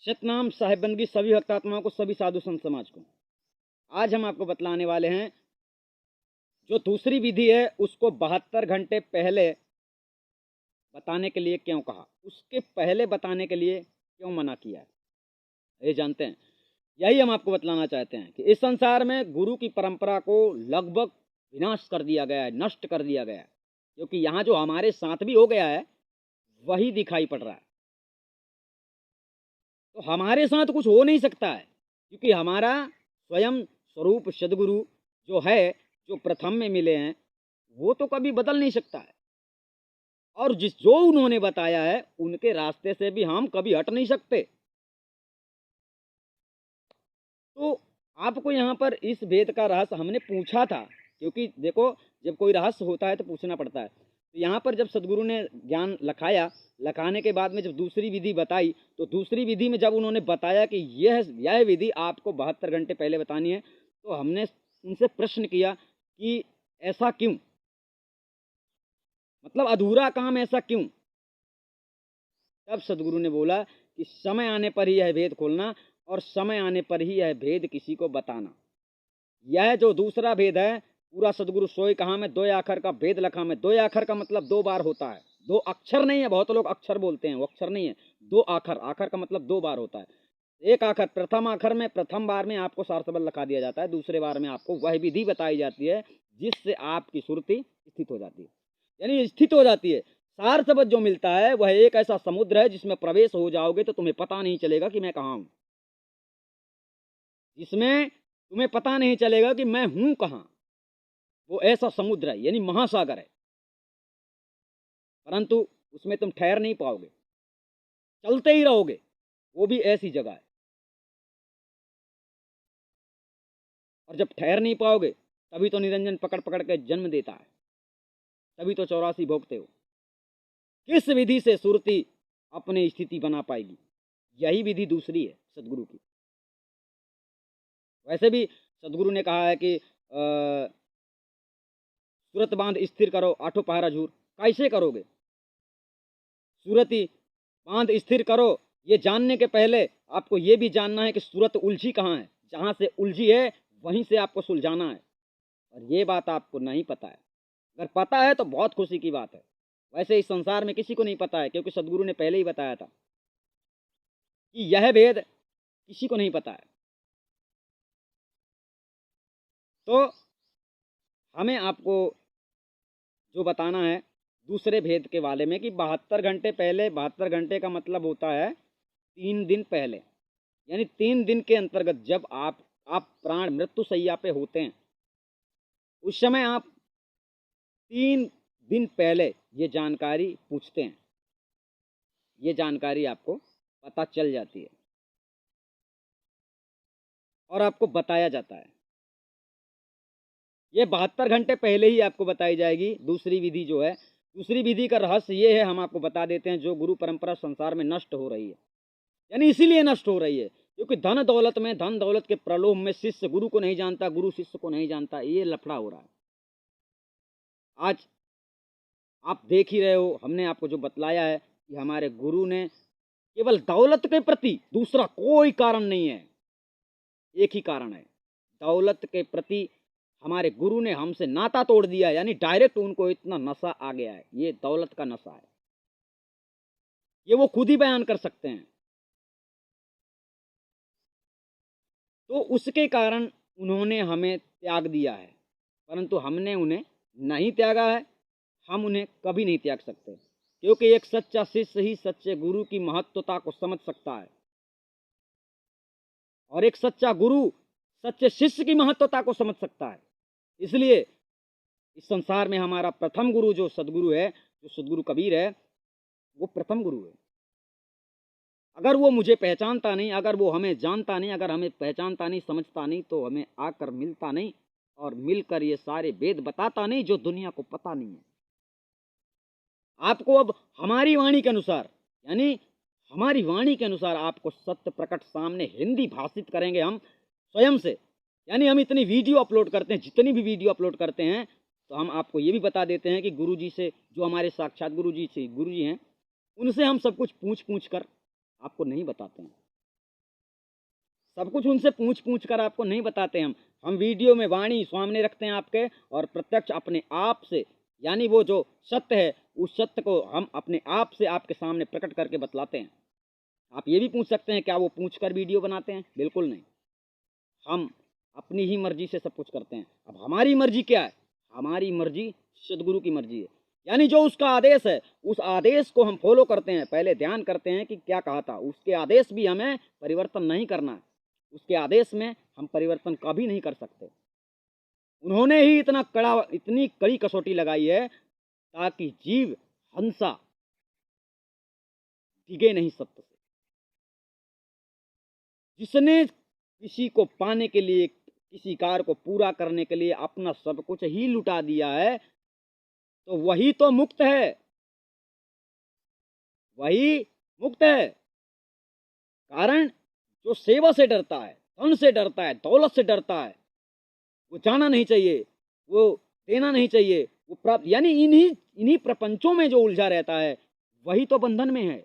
सतनाम साहिबबंदगी सभी भक्तात्माओं को, सभी साधु संत समाज को। आज हम आपको बतलाने वाले हैं जो दूसरी विधि है उसको 72 घंटे पहले बताने के लिए क्यों कहा, उसके पहले बताने के लिए क्यों मना किया है, ये जानते हैं। यही हम आपको बतलाना चाहते हैं कि इस संसार में गुरु की परंपरा को लगभग विनाश कर दिया गया है, नष्ट कर दिया गया है, क्योंकि यहाँ जो हमारे साथ भी हो गया है वही दिखाई पड़ रहा है। तो हमारे साथ कुछ हो नहीं सकता है, क्योंकि हमारा स्वयं स्वरूप सदगुरु जो है, जो प्रथम में मिले हैं, वो तो कभी बदल नहीं सकता है। और जो उन्होंने बताया है उनके रास्ते से भी हम कभी हट नहीं सकते। तो आपको यहाँ पर इस वेद का रहस्य हमने पूछा था, क्योंकि देखो जब कोई रहस्य होता है तो पूछना पड़ता है। तो यहाँ पर जब सदगुरु ने ज्ञान लखाया, लखाने के बाद में जब दूसरी विधि बताई, तो दूसरी विधि में जब उन्होंने बताया कि यह विधि आपको 72 घंटे पहले बतानी है, तो हमने उनसे प्रश्न किया कि ऐसा क्यों, मतलब अधूरा काम ऐसा क्यों। तब सदगुरु ने बोला कि समय आने पर ही यह भेद खोलना, और समय आने पर ही यह भेद किसी को बताना। यह जो दूसरा भेद है, पूरा सदगुरु सोई कहा में 2 आखर का भेद लखा में। 2 आखर का मतलब 2 बार होता है, 2 अक्षर नहीं है। बहुत लोग अक्षर बोलते हैं, वो अक्षर नहीं है, 2 आखर। आखर का मतलब 2 बार होता है। एक आखर प्रथम आखर में, प्रथम बार में आपको सार सबल लखा दिया जाता है, दूसरे बार में आपको वह विधि बताई जाती है जिससे आपकी सुरति स्थित हो जाती है, यानी स्थित हो जाती है। सार सबद जो मिलता है वह एक ऐसा समुद्र है जिसमें प्रवेश हो जाओगे तो तुम्हें पता नहीं चलेगा कि मैं कहाँ हूं, जिसमें तुम्हें पता नहीं चलेगा कि मैं हूं कहाँ। वो ऐसा समुद्र है, यानी महासागर है, परंतु उसमें तुम ठहर नहीं पाओगे, चलते ही रहोगे। वो भी ऐसी जगह है। और जब ठहर नहीं पाओगे तभी तो निरंजन पकड़ पकड़ के जन्म देता है, तभी तो 84 भोगते हो। किस विधि से सुरति अपनी स्थिति बना पाएगी? यही विधि दूसरी है सदगुरु की। वैसे भी सदगुरु ने कहा है कि सूरत बांध स्थिर करो, आठों पहरा झूर। कैसे करोगे? सूरती बांध स्थिर करो, ये जानने के पहले आपको ये भी जानना है कि सूरत उलझी कहाँ है। जहां से उलझी है वहीं से आपको सुलझाना है, और ये बात आपको नहीं पता है। अगर पता है तो बहुत खुशी की बात है। वैसे इस संसार में किसी को नहीं पता है, क्योंकि सदगुरु ने पहले ही बताया था कि यह भेद किसी को नहीं पता है। तो हमें आपको जो बताना है दूसरे भेद के बारे में कि 72 घंटे पहले, 72 घंटे का मतलब होता है 3 दिन पहले, यानी 3 दिन के अंतर्गत जब आप प्राण मृत्यु शैया पे होते हैं, उस समय आप 3 दिन पहले ये जानकारी पूछते हैं, ये जानकारी आपको पता चल जाती है और आपको बताया जाता है। ये 72 घंटे पहले ही आपको बताई जाएगी दूसरी विधि जो है। दूसरी विधि का रहस्य ये है, हम आपको बता देते हैं, जो गुरु परंपरा संसार में नष्ट हो रही है, यानी इसीलिए नष्ट हो रही है क्योंकि धन दौलत में, धन दौलत के प्रलोभ में शिष्य गुरु को नहीं जानता, गुरु शिष्य को नहीं जानता, ये लफड़ा हो रहा है। आज आप देख ही रहे हो, हमने आपको जो बतलाया है कि हमारे गुरु ने केवल दौलत के प्रति, दूसरा कोई कारण नहीं है, एक ही कारण है, दौलत के प्रति हमारे गुरु ने हमसे नाता तोड़ दिया, यानी डायरेक्ट उनको इतना नशा आ गया है। ये दौलत का नशा है, ये वो खुद ही बयान कर सकते हैं। तो उसके कारण उन्होंने हमें त्याग दिया है, परंतु हमने उन्हें नहीं त्यागा है, हम उन्हें कभी नहीं त्याग सकते, क्योंकि एक सच्चा शिष्य ही सच्चे गुरु की महत्वता को समझ सकता है, और एक सच्चा गुरु सच्चे शिष्य की महत्वता को समझ सकता है। इसलिए इस संसार में हमारा प्रथम गुरु जो सदगुरु है, जो सदगुरु कबीर है, वो प्रथम गुरु है। अगर वो मुझे पहचानता नहीं, अगर वो हमें जानता नहीं, अगर हमें पहचानता नहीं, समझता नहीं, तो हमें आकर मिलता नहीं और मिलकर ये सारे वेद बताता नहीं जो दुनिया को पता नहीं है। आपको अब हमारी वाणी के अनुसार, यानी हमारी वाणी के अनुसार आपको सत्य प्रकट सामने हिंदी भाषित करेंगे हम स्वयं से। यानी हम इतनी वीडियो अपलोड करते हैं, जितनी भी वीडियो अपलोड करते हैं, तो हम आपको ये भी बता देते हैं कि गुरु जी से, जो हमारे साक्षात गुरु जी हैं, उनसे हम सब कुछ पूछ पूछ कर आपको नहीं बताते हैं। सब कुछ उनसे पूछ पूछ कर आपको नहीं बताते हम वीडियो में वाणी सामने रखते हैं आपके, और प्रत्यक्ष अपने आप से, यानी वो जो सत्य है उस सत्य को हम अपने आप से आपके सामने प्रकट करके बतलाते हैं। आप ये भी पूछ सकते हैं क्या वो पूछ कर वीडियो बनाते हैं? बिल्कुल नहीं, हम अपनी ही मर्जी से सब कुछ करते हैं। अब हमारी मर्जी क्या है? हमारी मर्जी सदगुरु की मर्जी है, यानी जो उसका आदेश है उस आदेश को हम फॉलो करते हैं। पहले ध्यान करते हैं कि क्या कहा था, उसके आदेश भी हमें परिवर्तन नहीं करना है, उसके आदेश में हम परिवर्तन कभी नहीं कर सकते। उन्होंने ही इतनी कड़ी कसौटी लगाई है ताकि जीव हंसा डिगे नहीं सत्य से। जिसने किसी को पाने के लिए, किसी कार्य को पूरा करने के लिए अपना सब कुछ ही लुटा दिया है, तो वही तो मुक्त है, वही मुक्त है। कारण जो सेवा से डरता है, धन से डरता है, दौलत से डरता है, वो जाना नहीं चाहिए, वो देना नहीं चाहिए, वो प्राप्त, यानी इन्हीं प्रपंचों में जो उलझा रहता है वही तो बंधन में है।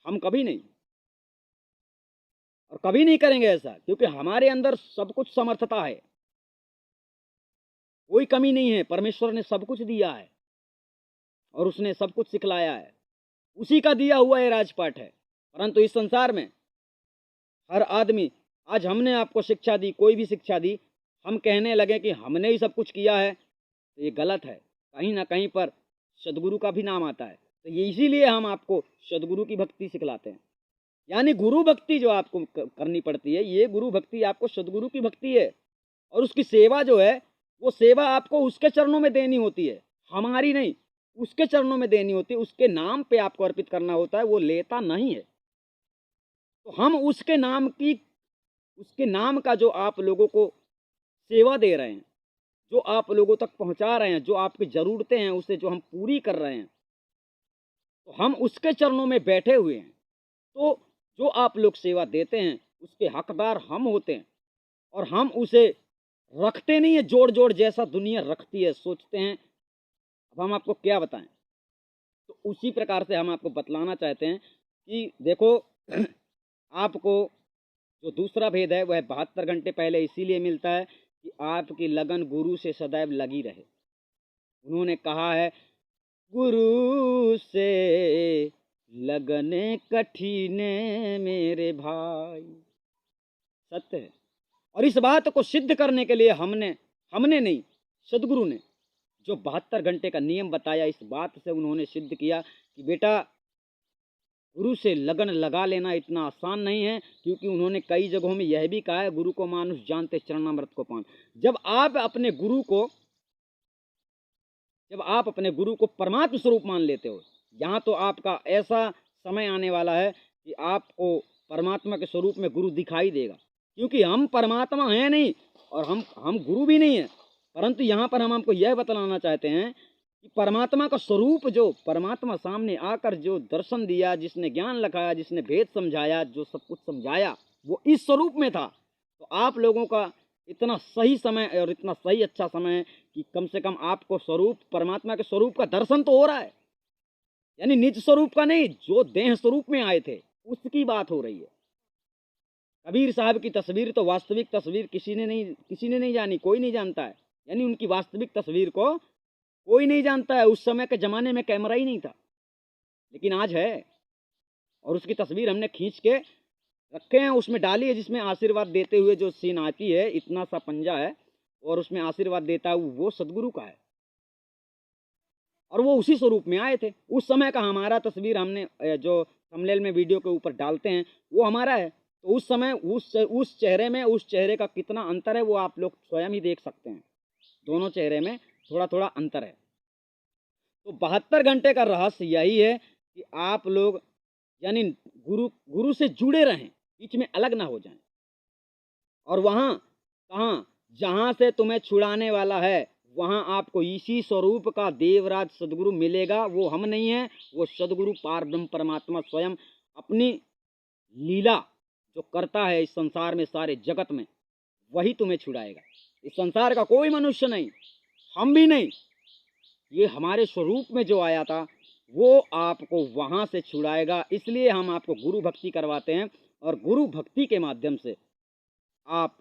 हम कभी नहीं, और कभी नहीं करेंगे ऐसा, क्योंकि हमारे अंदर सब कुछ समर्थता है, कोई कमी नहीं है। परमेश्वर ने सब कुछ दिया है और उसने सब कुछ सिखलाया है, उसी का दिया हुआ ये राजपाट है। परंतु इस संसार में हर आदमी, आज हमने आपको शिक्षा दी, कोई भी शिक्षा दी, हम कहने लगे कि हमने ही सब कुछ किया है, तो ये गलत है। कहीं ना कहीं पर सदगुरु का भी नाम आता है, तो ये इसीलिए हम आपको सदगुरु की भक्ति सिखलाते हैं। यानी गुरु भक्ति जो आपको करनी पड़ती है, ये गुरु भक्ति आपको सदगुरु की भक्ति है। और उसकी सेवा जो है, वो सेवा आपको उसके चरणों में देनी होती है, हमारी नहीं, उसके चरणों में देनी होती है, उसके नाम पे आपको अर्पित करना होता है, वो लेता नहीं है। तो हम उसके नाम का जो आप लोगों को सेवा दे रहे हैं, जो आप लोगों तक पहुंचा रहे हैं, जो आपकी ज़रूरतें हैं उसे जो हम पूरी कर रहे हैं, तो हम उसके चरणों में बैठे हुए हैं। तो जो आप लोग सेवा देते हैं उसके हकदार हम होते हैं, और हम उसे रखते नहीं है जोड़ जोड़ जैसा दुनिया रखती है, सोचते हैं। अब हम आपको क्या बताएं, तो उसी प्रकार से हम आपको बतलाना चाहते हैं कि देखो आपको जो दूसरा भेद है वह 72 घंटे पहले इसीलिए मिलता है कि आपकी लगन गुरु से सदैव लगी रहे। उन्होंने कहा है, गुरु से लगने कठिन मेरे भाई, सत्य है। और इस बात को सिद्ध करने के लिए हमने नहीं, सदगुरु ने जो 72 घंटे का नियम बताया, इस बात से उन्होंने सिद्ध किया कि बेटा गुरु से लगन लगा लेना इतना आसान नहीं है, क्योंकि उन्होंने कई जगहों में यह भी कहा है, गुरु को मानुष जानते चरणामृत को पान। जब आप अपने गुरु को परमात्मा स्वरूप मान लेते हो, यहाँ तो आपका ऐसा समय आने वाला है कि आपको परमात्मा के स्वरूप में गुरु दिखाई देगा, क्योंकि हम परमात्मा हैं नहीं और हम गुरु भी नहीं है। परंतु यहाँ पर हम आपको यह बतलाना चाहते हैं कि परमात्मा का स्वरूप, जो परमात्मा सामने आकर जो दर्शन दिया, जिसने ज्ञान लगाया, जिसने भेद समझाया, जो सब कुछ समझाया, वो इस स्वरूप में था। तो आप लोगों का इतना सही समय और इतना सही अच्छा समय है कि कम से कम आपको स्वरूप, परमात्मा के स्वरूप का दर्शन तो हो रहा है, यानी निज स्वरूप का नहीं, जो देह स्वरूप में आए थे उसकी बात हो रही है। कबीर साहब की तस्वीर तो वास्तविक तस्वीर किसी ने नहीं जानी, कोई नहीं जानता है, यानी उनकी वास्तविक तस्वीर को कोई नहीं जानता है। उस समय के ज़माने में कैमरा ही नहीं था, लेकिन आज है, और उसकी तस्वीर हमने खींच के रखे हैं, उसमें डाली है, जिसमें आशीर्वाद देते हुए जो सीन आती है, इतना सा पंजा है और उसमें आशीर्वाद देता है, वो सदगुरु का है, और वो उसी स्वरूप में आए थे। उस समय का हमारा तस्वीर हमने जो थंबनेल में वीडियो के ऊपर डालते हैं वो हमारा है। तो उस समय उस चेहरे में उस चेहरे का कितना अंतर है वो आप लोग स्वयं ही देख सकते हैं। दोनों चेहरे में थोड़ा थोड़ा अंतर है। तो 72 घंटे का रहस्य यही है कि आप लोग यानी गुरु से जुड़े रहें, बीच में अलग ना हो जाएं। और वहाँ कहाँ, जहाँ से तुम्हें छुड़ाने वाला है वहाँ आपको इसी स्वरूप का देवराज सदगुरु मिलेगा। वो हम नहीं है, वो सदगुरु पार ब्रह्म परमात्मा स्वयं अपनी लीला जो करता है इस संसार में, सारे जगत में, वही तुम्हें छुड़ाएगा। इस संसार का कोई मनुष्य नहीं, हम भी नहीं, ये हमारे स्वरूप में जो आया था वो आपको वहाँ से छुड़ाएगा। इसलिए हम आपको गुरु भक्ति करवाते हैं और गुरु भक्ति के माध्यम से आप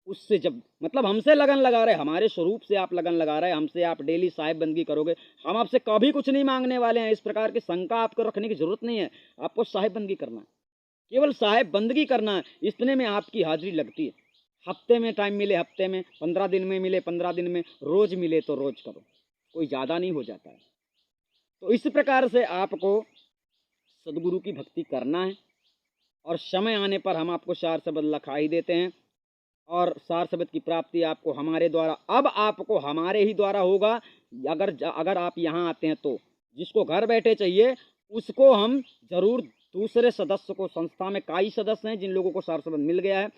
उससे जब मतलब हमसे लगन लगा रहे, हमारे स्वरूप से आप लगन लगा रहे, हमसे आप डेली साहिब बंदगी करोगे, हम आपसे कभी कुछ नहीं मांगने वाले हैं। इस प्रकार की शंका आपको रखने की जरूरत नहीं है। आपको साहिब बंदगी करना है, केवल साहिब बंदगी करना है, इतने में आपकी हाजिरी लगती है। हफ्ते में टाइम मिले हफ्ते में, 15 दिन में मिले 15 दिन में, रोज मिले तो रोज करो, कोई ज़्यादा नहीं हो जाता है। तो इस प्रकार से आपको सदगुरु की भक्ति करना है और समय आने पर हम आपको सार शब्द लिखा ही देते हैं और सार शब्द की प्राप्ति आपको हमारे द्वारा, अब आपको हमारे ही द्वारा होगा। अगर आप यहाँ आते हैं तो जिसको घर बैठे चाहिए उसको हम जरूर दूसरे सदस्य को, संस्था में कई सदस्य हैं जिन लोगों को सार शब्द मिल गया है,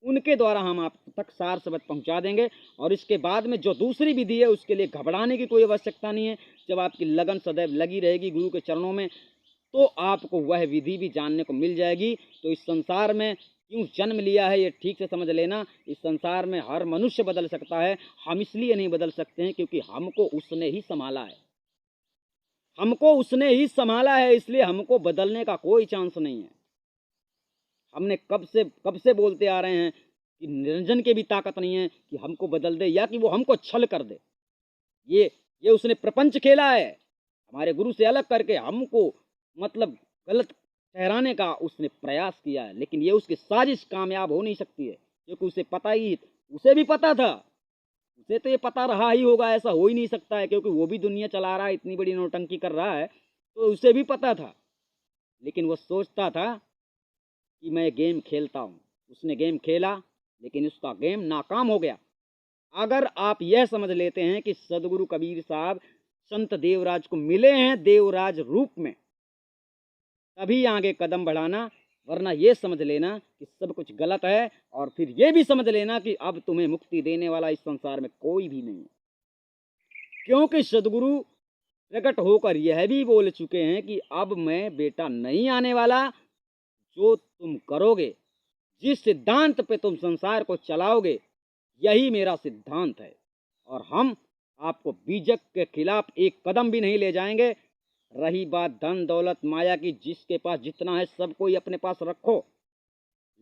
उनके द्वारा हम आप तक सार शब्द पहुँचा देंगे। और इसके बाद में जो दूसरी विधि है उसके लिए घबराने की कोई आवश्यकता नहीं है। जब आपकी लगन सदैव लगी रहेगी गुरु के चरणों में तो आपको वह विधि भी जानने को मिल जाएगी। तो इस संसार में क्यों जन्म लिया है ये ठीक से समझ लेना। इस संसार में हर मनुष्य बदल सकता है, हम इसलिए नहीं बदल सकते हैं क्योंकि हमको उसने ही संभाला है, हमको उसने ही संभाला है, इसलिए हमको बदलने का कोई चांस नहीं है। हमने कब से बोलते आ रहे हैं कि निरंजन के भी ताकत नहीं है कि हमको बदल दे या कि वो हमको छल कर दे। ये उसने प्रपंच खेला है हमारे गुरु से अलग करके, हमको मतलब गलत ठहराने का उसने प्रयास किया है, लेकिन ये उसकी साजिश कामयाब हो नहीं सकती है क्योंकि उसे भी पता था, उसे तो ये पता रहा ही होगा, ऐसा हो ही नहीं सकता है क्योंकि वो भी दुनिया चला रहा है, इतनी बड़ी नौटंकी कर रहा है तो उसे भी पता था। लेकिन वो सोचता था कि मैं गेम खेलता हूँ, उसने गेम खेला लेकिन उसका गेम नाकाम हो गया। अगर आप यह समझ लेते हैं कि सदगुरु कबीर साहब संत देवराज को मिले हैं देवराज रूप में, तभी आगे कदम बढ़ाना, वरना ये समझ लेना कि सब कुछ गलत है और फिर ये भी समझ लेना कि अब तुम्हें मुक्ति देने वाला इस संसार में कोई भी नहीं है। क्योंकि सदगुरु प्रकट होकर यह भी बोल चुके हैं कि अब मैं बेटा नहीं आने वाला, जो तुम करोगे, जिस सिद्धांत पे तुम संसार को चलाओगे, यही मेरा सिद्धांत है और हम आपको बीजक के खिलाफ एक कदम भी नहीं ले जाएंगे। रही बात धन दौलत माया की, जिसके पास जितना है सब कोई अपने पास रखो,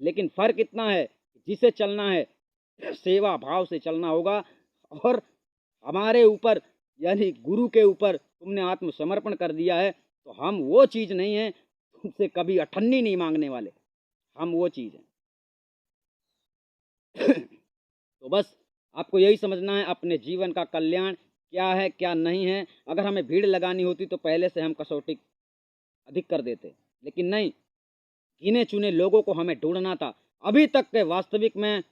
लेकिन फर्क इतना है जिसे चलना है सेवा भाव से चलना होगा। और हमारे ऊपर यानी गुरु के ऊपर तुमने आत्मसमर्पण कर दिया है तो हम वो चीज़ नहीं है, तुमसे कभी अठन्नी नहीं मांगने वाले, हम वो चीज़ हैं। तो बस आपको यही समझना है अपने जीवन का कल्याण क्या है क्या नहीं है। अगर हमें भीड़ लगानी होती तो पहले से हम कसौटी अधिक कर देते, लेकिन नहीं, गिने चुने लोगों को हमें ढूंढना था। अभी तक के वास्तविक में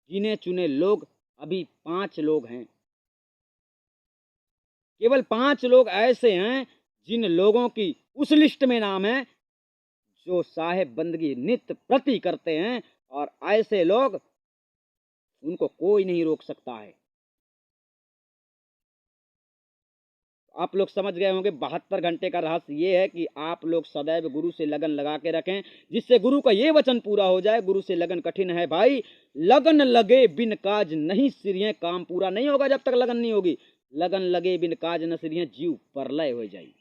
गिने चुने लोग अभी 5 लोग हैं, केवल 5 लोग ऐसे हैं जिन लोगों की उस लिस्ट में नाम है जो साहेब बंदगी नित्य प्रति करते हैं, और ऐसे लोग उनको कोई नहीं रोक सकता है। आप लोग समझ गए होंगे 72 घंटे का रहस्य ये है कि आप लोग सदैव गुरु से लगन लगा के रखें, जिससे गुरु का ये वचन पूरा हो जाए। गुरु से लगन कठिन है भाई, लगन लगे बिन काज नहीं सिरिये, काम पूरा नहीं होगा जब तक लगन नहीं होगी। लगन लगे बिन काज न सिरिये, जीव परलय हो जाएगी।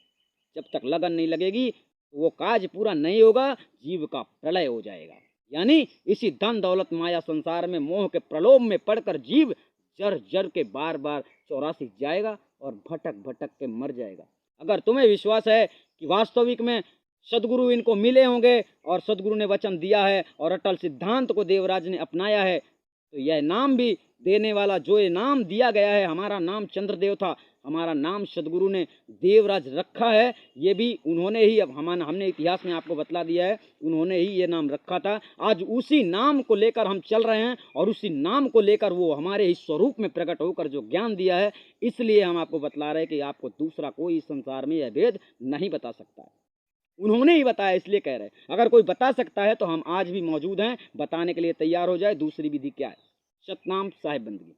जब तक लगन नहीं लगेगी तो वो काज पूरा नहीं होगा, जीव का प्रलय हो जाएगा। यानी इसी धन दौलत माया संसार में मोह के प्रलोभ में पड़कर जीव जर जर के बार बार 84 जाएगा और भटक भटक के मर जाएगा। अगर तुम्हें विश्वास है कि वास्तविक में सदगुरु इनको मिले होंगे और सदगुरु ने वचन दिया है और अटल सिद्धांत को देवराज ने अपनाया है, तो यह नाम भी देने वाला, जो ये नाम दिया गया है, हमारा नाम चंद्रदेव था, हमारा नाम सदगुरु ने देवराज रखा है, ये भी उन्होंने ही, अब हमने इतिहास में आपको बतला दिया है, उन्होंने ही ये नाम रखा था। आज उसी नाम को लेकर हम चल रहे हैं और उसी नाम को लेकर वो हमारे ही स्वरूप में प्रकट होकर जो ज्ञान दिया है, इसलिए हम आपको बतला रहे हैं कि आपको दूसरा कोई इस संसार में यह भेद नहीं बता सकता है। उन्होंने ही बताया, इसलिए कह रहे हैं। अगर कोई बता सकता है तो हम आज भी मौजूद हैं, बताने के लिए तैयार हो जाए दूसरी विधि क्या है। सतनाम साहिब बंदगी।